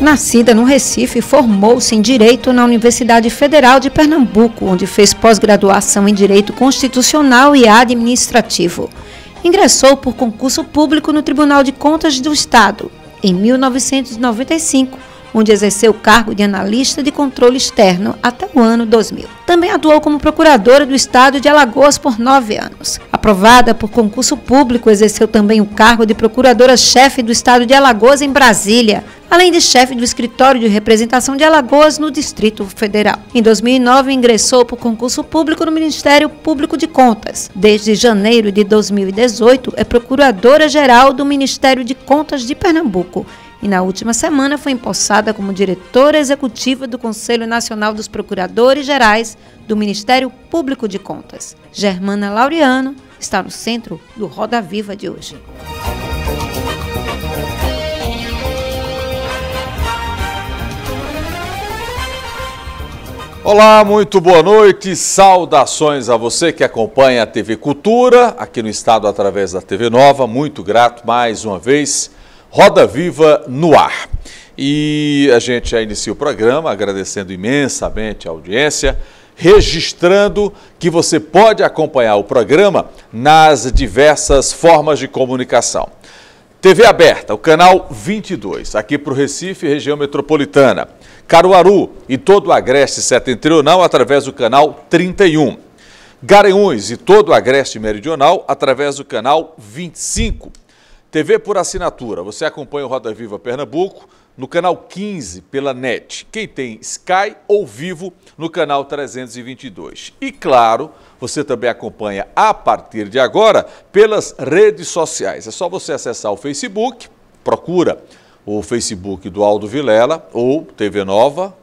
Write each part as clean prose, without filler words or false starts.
Nascida no Recife, formou-se em Direito na Universidade Federal de Pernambuco, onde fez pós-graduação em Direito Constitucional e Administrativo. Ingressou por concurso público no Tribunal de Contas do Estado, em 1995, onde exerceu o cargo de analista de controle externo até o ano 2000. Também atuou como procuradora do Estado de Alagoas por 9 anos. Aprovada por concurso público, exerceu também o cargo de procuradora-chefe do Estado de Alagoas em Brasília, além de chefe do Escritório de Representação de Alagoas no Distrito Federal. Em 2009, ingressou por concurso público no Ministério Público de Contas. Desde janeiro de 2018, é procuradora-geral do Ministério de Contas de Pernambuco. E na última semana foi empossada como diretora executiva do Conselho Nacional dos Procuradores Gerais do Ministério Público de Contas. Germana Laureano está no centro do Roda Viva de hoje. Olá, muito boa noite, saudações a você que acompanha a TV Cultura, aqui no estado através da TV Nova, muito grato mais uma vez, Roda Viva no ar. E a gente já inicia o programa agradecendo imensamente a audiência, registrando que você pode acompanhar o programa nas diversas formas de comunicação. TV aberta, o canal 22, aqui para o Recife, região metropolitana. Caruaru e todo o Agreste Setentrional através do canal 31. Garanhuns e todo o Agreste Meridional através do canal 25. TV por assinatura, você acompanha o Roda Viva Pernambuco no canal 15 pela NET. Quem tem Sky ou Vivo no canal 322. E claro, você também acompanha a partir de agora pelas redes sociais. É só você acessar o Facebook, procura o Facebook do Aldo Vilela ou TV Nova,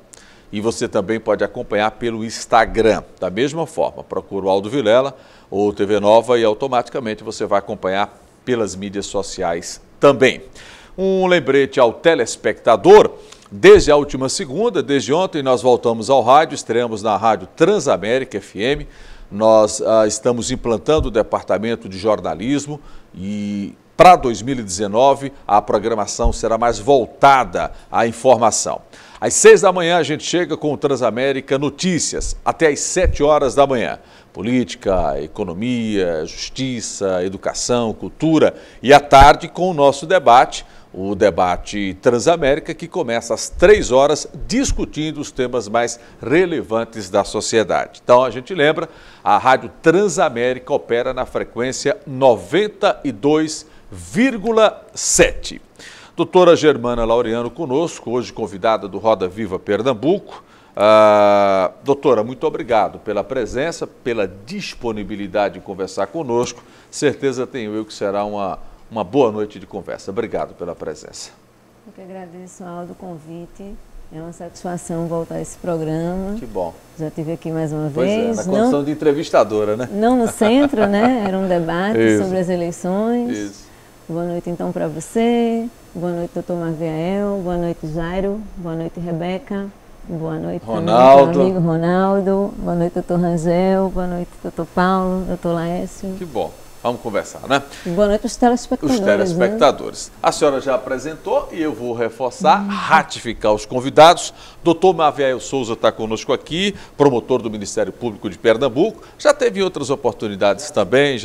e você também pode acompanhar pelo Instagram. Da mesma forma, procura o Aldo Vilela ou TV Nova e automaticamente você vai acompanhar pelas mídias sociais também. Um lembrete ao telespectador, desde a última segunda, desde ontem nós voltamos ao rádio, estreamos na Rádio Transamérica FM, nós estamos implantando o departamento de jornalismo e para 2019, a programação será mais voltada à informação. Às 6 da manhã, a gente chega com o Transamérica Notícias, até às 7 horas da manhã. Política, economia, justiça, educação, cultura. E à tarde, com o nosso debate, o debate Transamérica, que começa às 3 horas, discutindo os temas mais relevantes da sociedade. Então, a gente lembra, a Rádio Transamérica opera na frequência 92,7. Doutora Germana Laureano conosco, hoje convidada do Roda Viva Pernambuco. Doutora, muito obrigado pela presença, pela disponibilidade de conversar conosco. Certeza tenho eu que será uma boa noite de conversa. Obrigado pela presença. Eu que agradeço, Aldo, o convite. É uma satisfação voltar a esse programa. Que bom. Já estive aqui mais uma pois vez. Na condição de entrevistadora, né? Não no centro, né? Era um debate Isso. sobre as eleições. Isso. Boa noite, então, para você. Boa noite, doutor Maviael. Boa noite, Jairo. Boa noite, Rebeca. Boa noite, Ronaldo. Também, meu amigo Ronaldo. Boa noite, doutor Rangel. Boa noite, doutor Paulo, doutor Laércio. Que bom. Vamos conversar, né? E boa noite aos telespectadores. Os telespectadores. Né? A senhora já apresentou e eu vou reforçar, ratificar os convidados. Doutor Maviael Souza está conosco aqui, promotor do Ministério Público de Pernambuco. Já teve outras oportunidades também,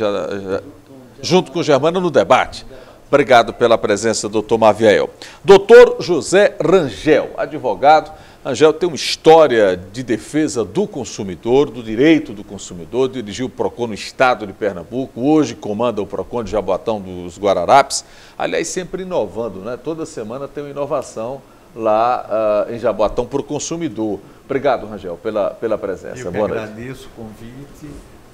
junto com Germana no debate. Obrigado pela presença, doutor Maviael. Doutor José Rangel, advogado. Rangel tem uma história de defesa do consumidor, do direito do consumidor, dirigiu o PROCON no estado de Pernambuco, hoje comanda o PROCON de Jaboatão dos Guararapes, aliás, sempre inovando, né? Toda semana tem uma inovação lá em Jaboatão para o consumidor. Obrigado, Rangel, pela presença. Eu boa que noite. agradeço o convite.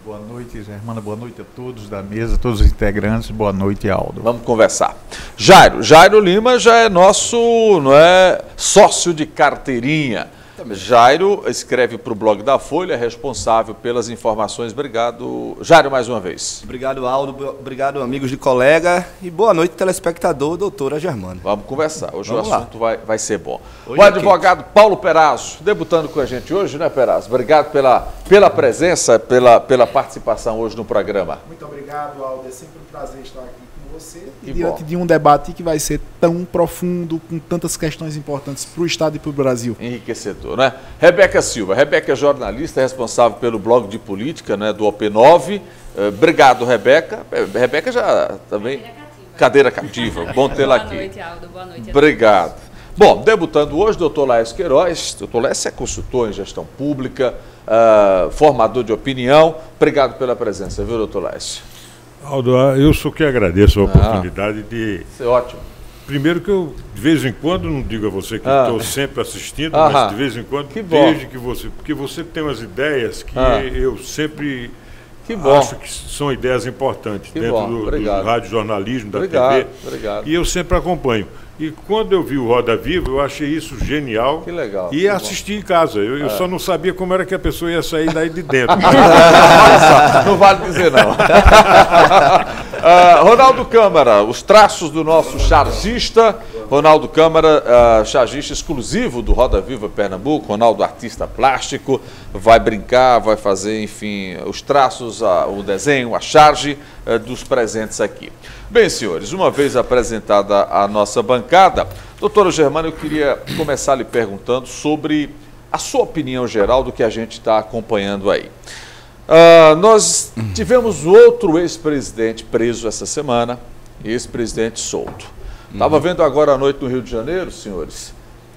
Boa noite, Germana. Boa noite a todos da mesa, todos os integrantes. Boa noite, Aldo. Vamos conversar. Jairo Lima já é nosso, não é, sócio de carteirinha. Jairo escreve para o blog da Folha, responsável pelas informações. Obrigado, Jairo, mais uma vez. Obrigado, Aldo. Obrigado, amigos de colega. E boa noite, telespectador, doutora Germana. Vamos conversar. Hoje Vamos o assunto vai ser bom. Hoje o é advogado Paulo Perazzo, debutando com a gente hoje, né, Perazzo? Obrigado pela presença, pela participação hoje no programa. Muito obrigado, Aldo. É sempre um prazer estar aqui com você. Que diante bom. de um debate que vai ser tão profundo, com tantas questões importantes para o Estado e para o Brasil. Enriquecedor, né? Rebeca Silva. Rebeca é jornalista, responsável pelo blog de política, né, do OP9. Obrigado, Rebeca. Rebeca já também... Cadeira cativa. Bom tê-la aqui. Boa noite, Aldo. Boa noite. Obrigado. Bom, debutando hoje, doutor Laércio Queiroz. Doutor Laércio é consultor em gestão pública, formador de opinião. Obrigado pela presença, viu, doutor Laércio? Aldo, eu sou que agradeço a oportunidade de... Isso é ótimo. Primeiro que eu, de vez em quando, não digo a você que estou sempre assistindo, mas de vez em quando, desde que você... Porque você tem umas ideias que eu sempre acho que são ideias importantes dentro do radiojornalismo, da TV. Obrigado. E eu sempre acompanho. E quando eu vi o Roda Viva, eu achei isso genial. Que legal. E assisti em casa. Eu só não sabia como era que a pessoa ia sair daí de dentro. Não vale dizer não. Ronaldo Câmara, os traços do nosso chargista. Ronaldo Câmara, chargista exclusivo do Roda Viva Pernambuco. Ronaldo, artista plástico, vai brincar, vai fazer, enfim, os traços, o desenho, a charge dos presentes aqui. Bem, senhores, uma vez apresentada a nossa bancada, doutora Germana, eu queria começar lhe perguntando sobre a sua opinião geral do que a gente está acompanhando aí. Nós tivemos outro ex-presidente preso essa semana, ex-presidente solto. Estava vendo agora à noite no Rio de Janeiro, senhores,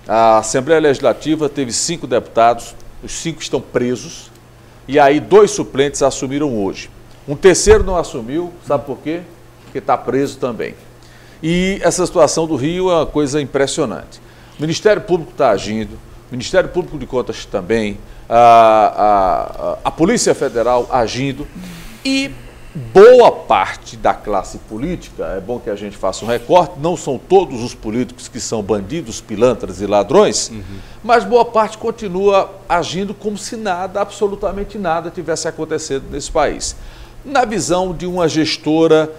a Assembleia Legislativa teve 5 deputados, os 5 estão presos, e aí 2 suplentes assumiram hoje. Um terceiro não assumiu, sabe por quê? Porque está preso também. E essa situação do Rio é uma coisa impressionante. O Ministério Público está agindo, o Ministério Público de Contas também, a Polícia Federal agindo, e boa parte da classe política, é bom que a gente faça um recorte, não são todos os políticos que são bandidos, pilantras e ladrões, mas boa parte continua agindo como se nada, absolutamente nada tivesse acontecido nesse país. Na visão de uma gestora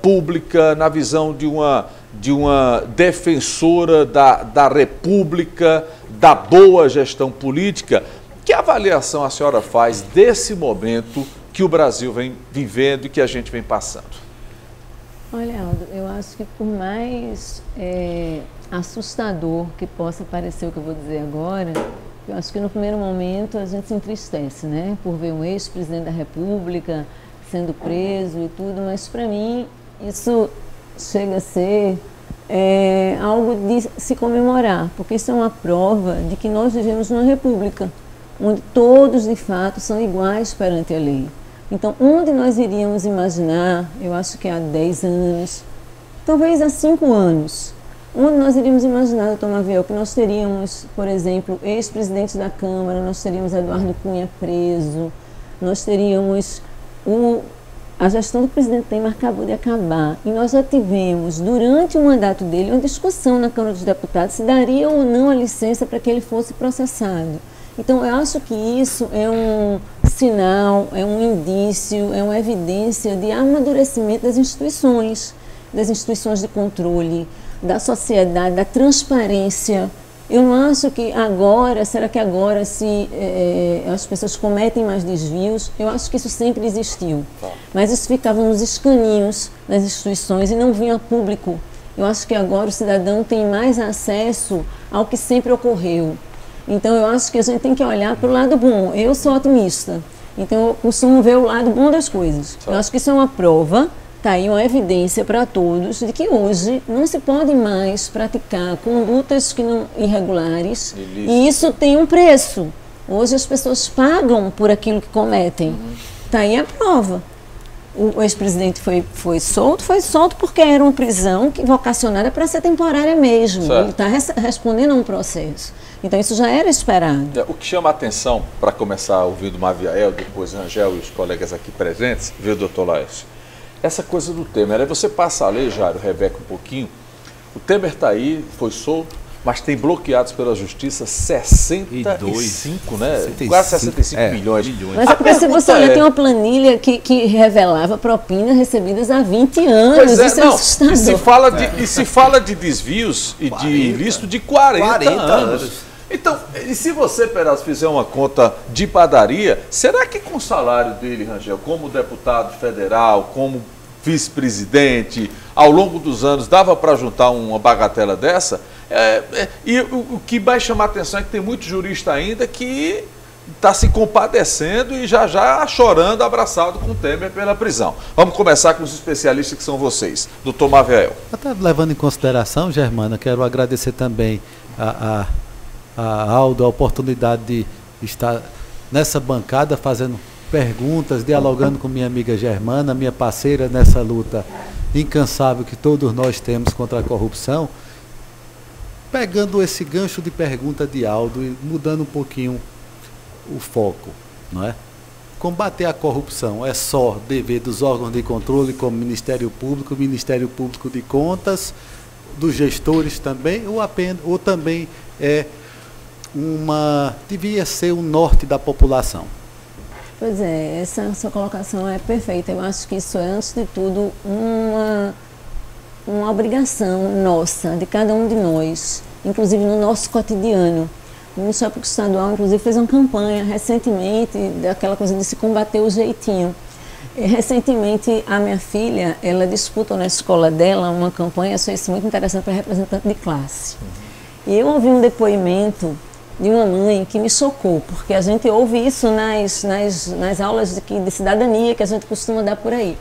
pública, na visão de uma defensora da República, da boa gestão política, que avaliação a senhora faz desse momento que o Brasil vem vivendo e que a gente vem passando? Olha, Aldo, eu acho que por mais assustador que possa parecer o que eu vou dizer agora, eu acho que no primeiro momento a gente se entristece, né? Por ver um ex-presidente da República sendo preso e tudo, mas para mim isso chega a ser algo de se comemorar, porque isso é uma prova de que nós vivemos numa república, onde todos de fato são iguais perante a lei. Então, onde nós iríamos imaginar, eu acho que há 10 anos, talvez há 5 anos, onde nós iríamos imaginar, doutor Maviel, que nós teríamos, por exemplo, ex-presidente da Câmara, nós teríamos Eduardo Cunha preso, nós teríamos a gestão do presidente Temer acabou de acabar, e nós já tivemos, durante o mandato dele, uma discussão na Câmara dos Deputados se daria ou não a licença para que ele fosse processado. Então, eu acho que isso é um sinal, é um indício, é uma evidência de amadurecimento das instituições de controle, da sociedade, da transparência. Eu não acho que agora, será que agora se as pessoas cometem mais desvios? Eu acho que isso sempre existiu. Mas isso ficava nos escaninhos das instituições e não vinha a público. Eu acho que agora o cidadão tem mais acesso ao que sempre ocorreu. Então, eu acho que a gente tem que olhar para o lado bom. Eu sou otimista, então eu costumo ver o lado bom das coisas. Eu acho que isso é uma prova, está aí uma evidência para todos, de que hoje não se pode mais praticar condutas que não irregulares, e isso tem um preço. Hoje as pessoas pagam por aquilo que cometem. Está aí a prova. O ex-presidente foi solto porque era uma prisão vocacionada para ser temporária mesmo. Certo. Ele está respondendo a um processo. Então isso já era esperado. O que chama a atenção, para começar ouvindo Maviel, depois Angel e os colegas aqui presentes, viu, doutor Laércio? Essa coisa do Temer. Aí você passa a ler, Jairo, Rebeca, um pouquinho. O Temer está aí, foi solto, Mas tem bloqueados pela Justiça 65, né? 65, quase 65 milhões. Mas é porque se você olhar, tem uma planilha que revelava propinas recebidas há 20 anos. Pois é, isso não. É assustador. E se fala de desvios e 40, de ilícito de 40 anos. Então, e se você, Perazzo, fizer uma conta de padaria, será que com o salário dele, Rangel, como deputado federal, como vice-presidente, ao longo dos anos, dava para juntar uma bagatela dessa? E o que vai chamar a atenção é que tem muito jurista ainda que está se compadecendo e já chorando, abraçado com o Temer pela prisão. Vamos começar com os especialistas que são vocês. Doutor Maviel. Até levando em consideração, Germana, quero agradecer também a Aldo a oportunidade de estar nessa bancada fazendo perguntas, dialogando com minha amiga Germana, minha parceira nessa luta incansável que todos nós temos contra a corrupção. Pegando esse gancho de pergunta de Aldo e mudando um pouquinho o foco, não é? Combater a corrupção é só dever dos órgãos de controle, como Ministério Público de Contas, dos gestores também, ou também devia ser o norte da população? Pois é, essa sua colocação é perfeita. Eu acho que isso é, antes de tudo, uma obrigação nossa, de cada um de nós, inclusive no nosso cotidiano. O Ministério Público Estadual, inclusive, fez uma campanha recentemente, daquela coisa de se combater o jeitinho. E, recentemente, a minha filha, ela disputou na escola dela uma campanha, achei isso muito interessante, para representante de classe. E eu ouvi um depoimento de uma mãe que me chocou, porque a gente ouve isso nas aulas de cidadania que a gente costuma dar por aí.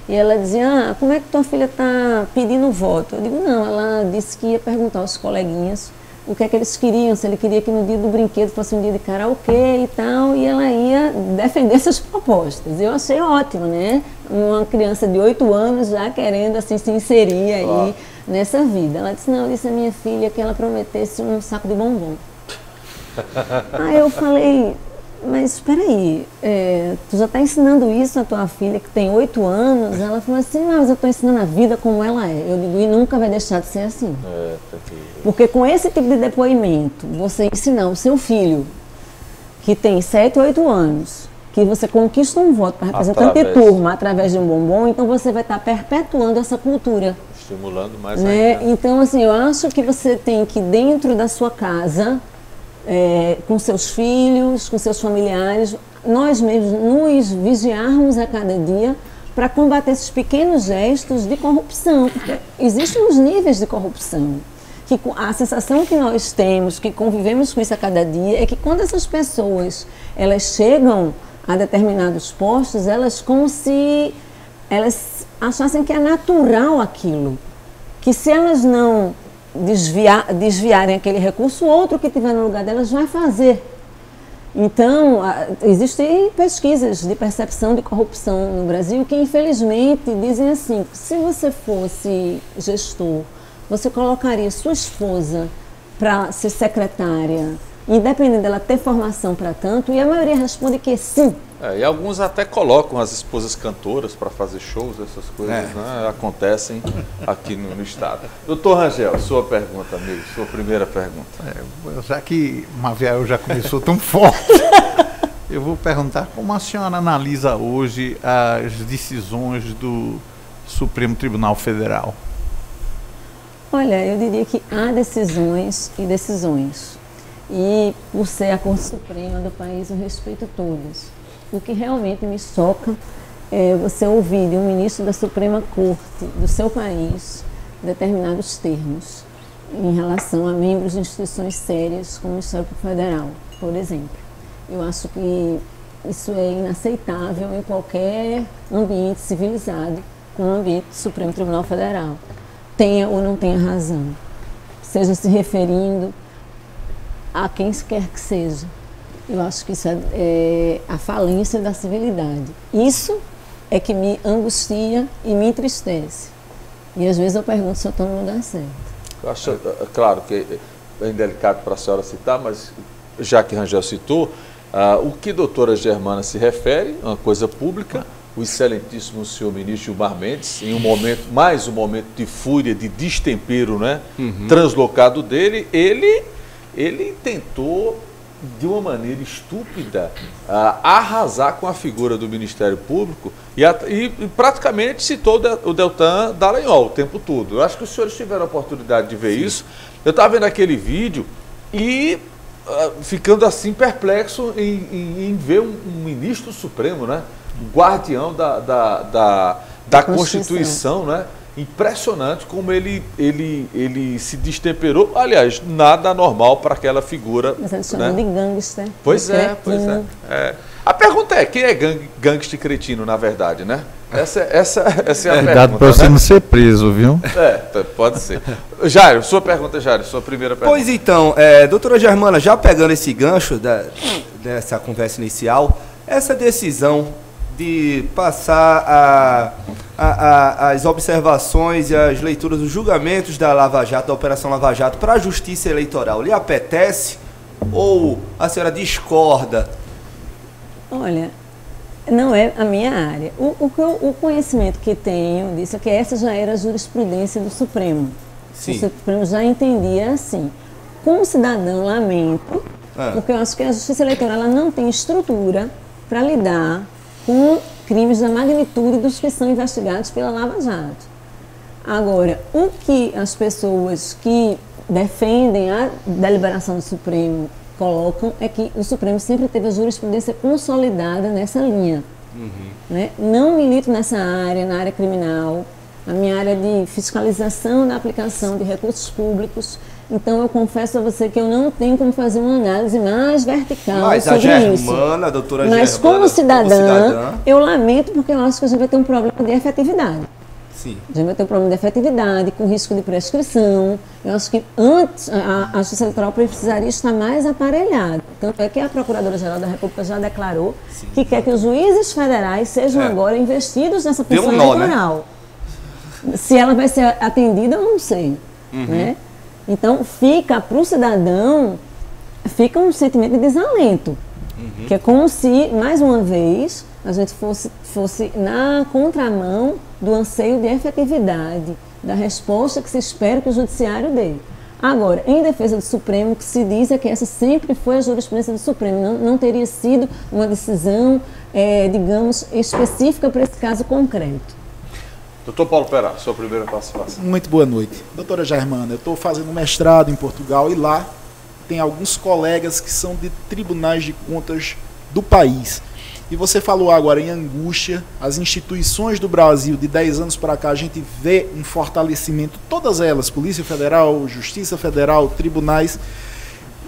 E ela dizia, como é que tua filha está pedindo voto? Eu digo, não, ela disse que ia perguntar aos coleguinhas o que é que eles queriam, se ele queria que no dia do brinquedo fosse um dia de karaokê e tal, e ela ia defender essas propostas. Eu achei ótimo, né? Uma criança de 8 anos já querendo assim, se inserir aí nessa vida. Ela disse, não, eu disse a minha filha que ela prometesse um saco de bombom. Aí eu falei, mas espera aí, tu já está ensinando isso à tua filha que tem 8 anos? Ela falou assim, mas eu estou ensinando a vida como ela é. Eu digo, e nunca vai deixar de ser assim. Porque com esse tipo de depoimento, você ensinar o seu filho, que tem 7, 8 anos, que você conquista um voto para representante de turma através de um bombom, então você vai estar perpetuando essa cultura. Estimulando mais ainda. Então, assim, eu acho que você tem que, dentro da sua casa, com seus filhos, com seus familiares, nós mesmos nos vigiarmos a cada dia para combater esses pequenos gestos de corrupção, porque existem os níveis de corrupção, que a sensação que nós temos, que convivemos com isso a cada dia, é que quando essas pessoas elas chegam a determinados postos, elas como se elas achassem que é natural aquilo, que se elas não desviarem aquele recurso, o outro que estiver no lugar delas vai fazer. Então, existem pesquisas de percepção de corrupção no Brasil que, infelizmente, dizem assim, se você fosse gestor, você colocaria sua esposa para ser secretária, independente dela ter formação para tanto, e a maioria responde que sim. E alguns até colocam as esposas cantoras para fazer shows, essas coisas, né? Acontecem aqui no estado. Doutor Rangel, sua pergunta, amigo, sua primeira pergunta. Já que Maviel já começou tão forte, eu vou perguntar como a senhora analisa hoje as decisões do Supremo Tribunal Federal. Olha, eu diria que há decisões e decisões. E por ser a Corte Suprema do país, eu respeito todas. O que realmente me choca é você ouvir de um ministro da Suprema Corte do seu país determinados termos em relação a membros de instituições sérias como o Ministério Federal, por exemplo. Eu acho que isso é inaceitável em qualquer ambiente civilizado, como o ambiente do Supremo Tribunal Federal. Tenha ou não tenha razão, seja se referindo a quem quer que seja. Eu acho que isso é a falência da civilidade. Isso é que me angustia e me entristece. E às vezes eu pergunto se eu estou no lugar certo. Eu acho, claro que é indelicado para a senhora citar, mas já que Rangel citou, o que a doutora Germana se refere, uma coisa pública, o excelentíssimo senhor ministro Gilmar Mendes, em mais um momento de fúria, de destempero, né, translocado dele, ele tentou, de uma maneira estúpida, arrasar com a figura do Ministério Público e praticamente citou o Deltan Dallagnol o tempo todo. Eu acho que os senhores tiveram a oportunidade de ver isso. Eu estava vendo aquele vídeo e ficando assim perplexo em ver um ministro supremo, né, guardião da Constituição, né? Impressionante como ele se destemperou. Aliás, nada normal para aquela figura. Mas ele chamou de gangster. Pois é. A pergunta é, quem é gangster cretino, na verdade, né? Essa é a pergunta. Cuidado para você não ser preso, viu? Pode ser. Jairo, sua pergunta, Jairo, sua primeira pergunta. Pois então, doutora Germana, já pegando esse gancho dessa conversa inicial, essa decisão de passar as observações e as leituras dos julgamentos da Lava Jato, da Operação Lava Jato, para a Justiça Eleitoral, lhe apetece ou a senhora discorda? Olha, não é a minha área. O conhecimento que tenho disso é que essa já era a jurisprudência do Supremo. Sim. O Supremo já entendia assim. Como cidadão, lamento, porque eu acho que a Justiça Eleitoral ela não tem estrutura para lidar com crimes da magnitude dos que são investigados pela Lava Jato. Agora, o que as pessoas que defendem a deliberação do Supremo colocam é que o Supremo sempre teve a jurisprudência consolidada nessa linha. Né? Não milito nessa área, na área criminal, a minha área de fiscalização da aplicação de recursos públicos. Então, eu confesso a você que eu não tenho como fazer uma análise mais vertical sobre isso. A doutora Germana, mas como cidadã, eu lamento porque eu acho que a gente vai ter um problema de efetividade. Sim. A gente vai ter um problema de efetividade, com risco de prescrição. Eu acho que antes a Justiça Eleitoral precisaria estar mais aparelhada. Tanto é que a Procuradora-Geral da República já declarou que quer que os juízes federais sejam agora investidos nessa função eleitoral. Né? Se ela vai ser atendida, eu não sei. Né? Então, fica para o cidadão, fica um sentimento de desalento. Que é como se, mais uma vez, a gente fosse na contramão do anseio de efetividade, da resposta que se espera que o judiciário dê. Agora, em defesa do Supremo, o que se diz é que essa sempre foi a jurisprudência do Supremo, não teria sido uma decisão, digamos, específica para esse caso concreto. Doutor Paulo Perá, sua primeira participação. Muito boa noite. Doutora Germana, eu estou fazendo mestrado em Portugal e lá tem alguns colegas que são de tribunais de contas do país. E você falou agora em angústia, as instituições do Brasil, de 10 anos para cá, a gente vê um fortalecimento, todas elas, Polícia Federal, Justiça Federal, tribunais.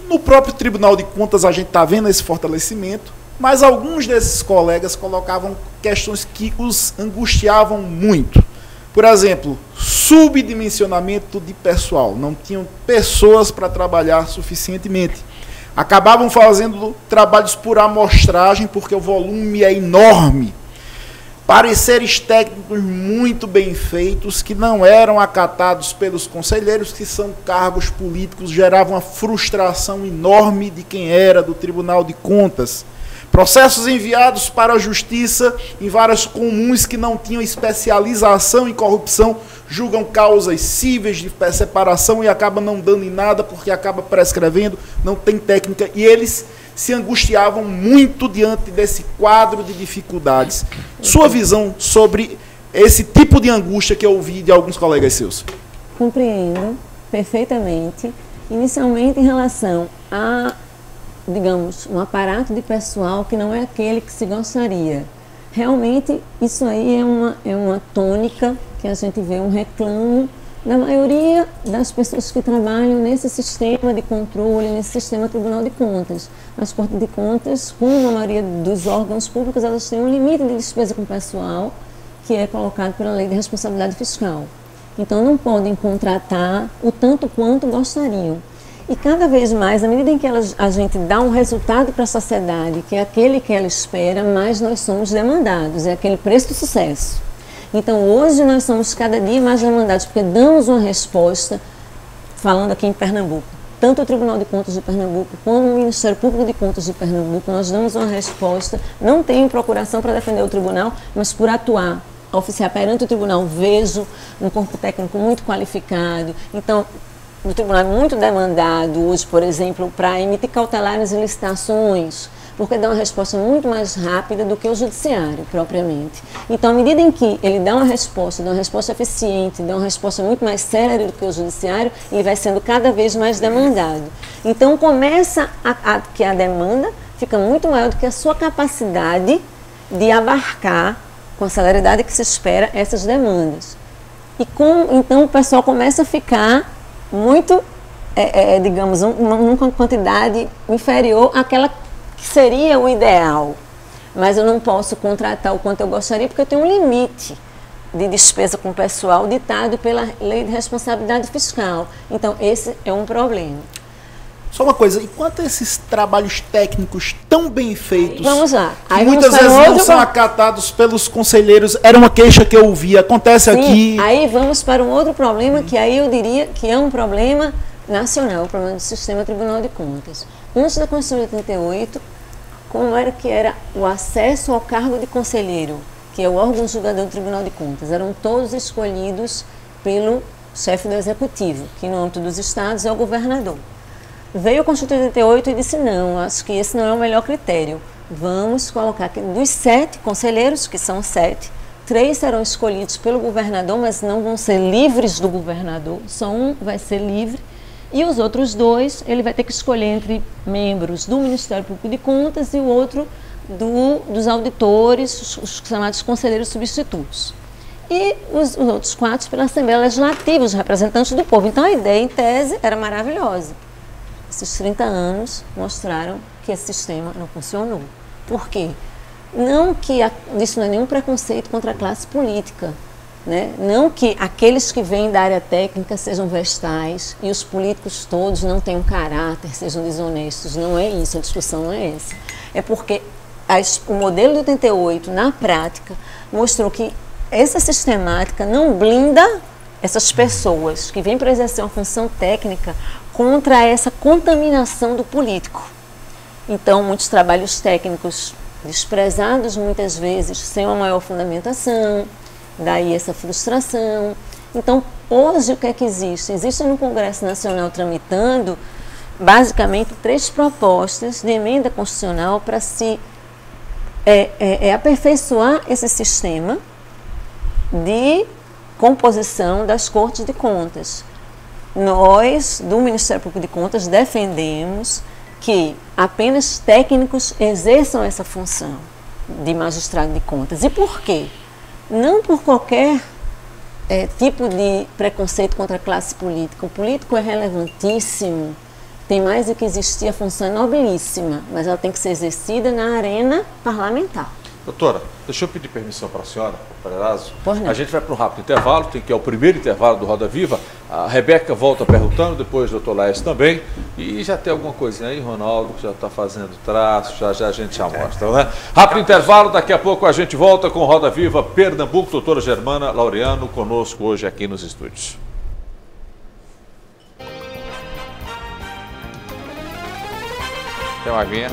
No próprio Tribunal de Contas a gente está vendo esse fortalecimento, mas alguns desses colegas colocavam questões que os angustiavam muito. Por exemplo, subdimensionamento de pessoal, não tinham pessoas para trabalhar suficientemente. Acabavam fazendo trabalhos por amostragem, porque o volume é enorme. Pareceres técnicos muito bem feitos, que não eram acatados pelos conselheiros, que são cargos políticos, geravam uma frustração enorme de quem era do Tribunal de Contas. Processos enviados para a Justiça em varas comuns que não tinham especialização em corrupção, julgam causas cíveis de separação e acabam não dando em nada porque acaba prescrevendo, não tem técnica. E eles se angustiavam muito diante desse quadro de dificuldades. Sua visão sobre esse tipo de angústia que eu ouvi de alguns colegas seus? Compreendo perfeitamente. Inicialmente em relação a, digamos, um aparato de pessoal que não é aquele que se gostaria. Realmente, isso aí é uma tônica que a gente vê, um reclamo da maioria das pessoas que trabalham nesse sistema de controle, nesse sistema Tribunal de Contas. As Cortes de Contas, como a maioria dos órgãos públicos, elas têm um limite de despesa com pessoal que é colocado pela Lei de Responsabilidade Fiscal. Então, não podem contratar o tanto quanto gostariam. E cada vez mais, à medida em que a gente dá um resultado para a sociedade, que é aquele que ela espera, mais nós somos demandados, é aquele preço do sucesso. Então, hoje nós somos cada dia mais demandados, porque damos uma resposta, falando aqui em Pernambuco, tanto o Tribunal de Contas de Pernambuco como o Ministério Público de Contas de Pernambuco, nós damos uma resposta, não tenho procuração para defender o tribunal, mas por atuar, oficiar perante o tribunal, vejo um corpo técnico muito qualificado. Então, o tribunal é muito demandado hoje, por exemplo, para emitir cautelares e licitações, porque dá uma resposta muito mais rápida do que o judiciário, propriamente. Então, à medida em que ele dá uma resposta eficiente, dá uma resposta muito mais célere do que o judiciário, ele vai sendo cada vez mais demandado. Então, começa que a demanda fica muito maior do que a sua capacidade de abarcar, com a celeridade que se espera, essas demandas. Então, o pessoal começa a ficar muito, digamos, numa quantidade inferior àquela que seria o ideal, mas eu não posso contratar o quanto eu gostaria porque eu tenho um limite de despesa com o pessoal ditado pela Lei de Responsabilidade Fiscal. Então, esse é um problema. Só uma coisa, enquanto esses trabalhos técnicos tão bem feitos, vamos lá. Aí muitas vezes não são acatados pelos conselheiros, era uma queixa que eu ouvia, acontece aqui. Aí vamos para um outro problema, que aí eu diria que é um problema nacional, o problema do sistema Tribunal de Contas. Antes da Constituição de 88, como era que era o acesso ao cargo de conselheiro, que é o órgão julgador do Tribunal de Contas? Eram todos escolhidos pelo chefe do Executivo, que no âmbito dos estados é o governador. Veio a Constituição de 88 e disse, não, acho que esse não é o melhor critério. Vamos colocar que dos 7 conselheiros, que são 7, 3 serão escolhidos pelo governador, mas não vão ser livres do governador, só um vai ser livre. E os outros 2, ele vai ter que escolher entre membros do Ministério Público de Contas e o outro dos auditores, os chamados conselheiros substitutos. E os outros 4 pela Assembleia Legislativa, os representantes do povo. Então a ideia, em tese, era maravilhosa. Esses 30 anos mostraram que esse sistema não funcionou. Por quê? Não que isso não é nenhum preconceito contra a classe política. Né? Não que aqueles que vêm da área técnica sejam vestais e os políticos todos não tenham caráter, sejam desonestos. Não é isso, a discussão não é essa. É porque o modelo de 88, na prática, mostrou que essa sistemática não blinda essas pessoas que vêm para exercer uma função técnica contra essa contaminação do político. Então, muitos trabalhos técnicos desprezados, muitas vezes, sem uma maior fundamentação, daí essa frustração. Então, hoje o que é que existe? Existe no Congresso Nacional tramitando, basicamente, 3 propostas de emenda constitucional para se aperfeiçoar esse sistema de composição das Cortes de Contas. Nós, do Ministério Público de Contas, defendemos que apenas técnicos exerçam essa função de magistrado de contas. E por quê? Não por qualquer tipo de preconceito contra a classe política. O político é relevantíssimo, tem mais do que existir, a função é nobilíssima, mas ela tem que ser exercida na arena parlamentar. Doutora, deixa eu pedir permissão para a senhora, Pereirazo. A gente vai para um rápido intervalo, tem que ir ao primeiro intervalo do Roda Viva. A Rebeca volta perguntando, depois o doutor Laércio também. E já tem alguma coisinha aí, Ronaldo, que já está fazendo traço, já a gente já mostra, né? Rápido intervalo, daqui a pouco a gente volta com Roda Viva Pernambuco, doutora Germana Laureano, conosco hoje aqui nos estúdios. Tem uma aguinha?